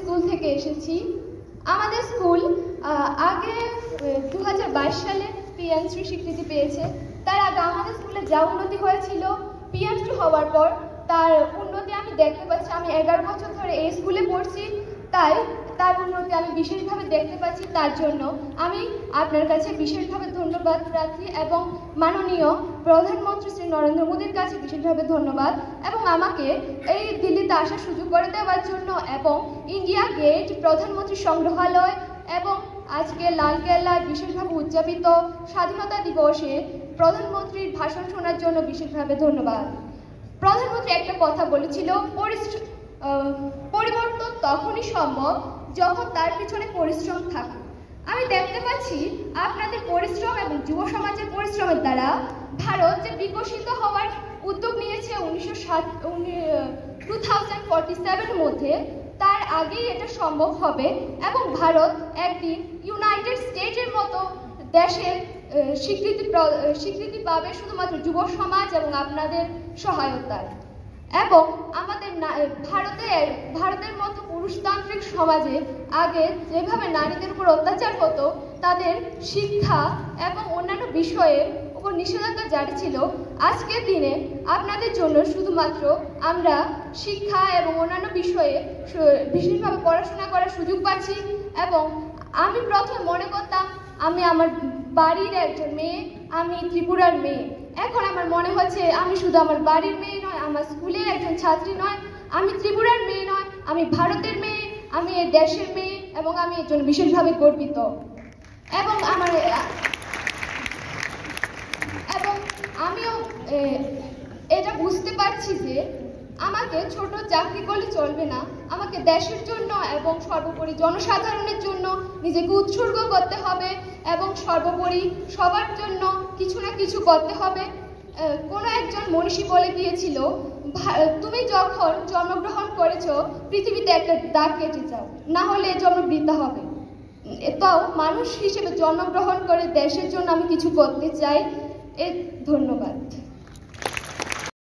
School থেকে এসেছি। আমাদের স্কুল আগে 2022 সালে PM3 স্বীকৃতি পেয়েছে। তার আগে আমাদের স্কুলে যা উন্নতি হয়েছিল, PM3 হওয়ার পর তার উন্নতি আমি দেখতে পাচ্ছি। আমি 11 বছর ধরে এই স্কুলে পড়ছি, তাই তার উন্নতি আমি বিশেষভাবে দেখতে পাচ্ছি। তার জন্য আমি আপনার কাছে বিশেষভাবে ধন্যবাদ রাখি এবং মাননীয় প্রধানমন্ত্রী শ্রী নরেন্দ্র মোদীর কাছে বিশেষভাবে ধন্যবাদ, এবং আমাকে এই দিল্লিতে আসার সুযোগ করে দেওয়ার জন্য, এবং ইন্ডিয়া গেট, প্রধানমন্ত্রী সংগ্রহালয় এবং আজকে লালকেল্লায় বিশেষভাবে উদযাপিত স্বাধীনতা দিবসে প্রধানমন্ত্রীর ভাষণ শোনার জন্য বিশেষভাবে ধন্যবাদ। প্রধানমন্ত্রী একটা কথা বলেছিল, পরিবর্তন তখনই সম্ভব যখন তার পিছনে পরিশ্রম থাকে। আমি দেখতে পাচ্ছি আপনাদের পরিশ্রম এবং যুব সমাজের পরিশ্রমের দ্বারা ভারত যে বিকশিত হওয়ার উদ্যোগ নিয়েছে 2047 মধ্যে, তার আগেই এটা সম্ভব হবে এবং ভারত একদিন ইউনাইটেড স্টেটের মতো দেশের স্বীকৃতি পাবে শুধুমাত্র যুব সমাজ এবং আপনাদের সহায়তায়। এবং আমাদের ভারতের মতো পুরুষতান্ত্রিক সমাজে আগে যেভাবে নারীদের উপর অত্যাচার হতো, তাদের শিক্ষা এবং অন্যান্য বিষয়ের উপর নিষেধাজ্ঞা জারি ছিল, আজকের দিনে আপনাদের জন্য শুধুমাত্র আমরা শিক্ষা এবং অন্যান্য বিষয়ে বিশেষভাবে পড়াশোনা করার সুযোগ পাচ্ছি। এবং আমি প্রথমে মনে করতাম আমি আমার বাড়ির একজন মেয়ে, আমি ত্রিপুরার মেয়ে। এখন আমার মনে হচ্ছে আমি শুধু আমার বাড়ির মেয়ে নয়, আমার স্কুলের একজন ছাত্রী নয়, আমি ত্রিপুরার মেয়ে নয়, আমি ভারতের মেয়ে, আমি এই দেশের মেয়ে, এবং আমি এর জন্য বিশেষভাবে গর্বিত। এবং আমিও এটা বুঝতে পারছি যে আমাকে ছোট চাকরি করলে চলবে না, আমাকে দেশের জন্য এবং সর্বোপরি জনসাধারণের জন্য নিজেকে উৎসর্গ করতে হবে এবং সর্বোপরি সবার জন্য কিছু না কিছু করতে হবে। কোনো একজন মনীষী বলে দিয়েছিল, তুমি যখন জন্মগ্রহণ করেছো পৃথিবীতে একটা দাগ কেটে যাও, না হলে জন্ম বৃথা হবে। তো মানুষ হিসেবে জন্মগ্রহণ করে দেশের জন্য আমি কিছু করতে চাই। ধন্যবাদ।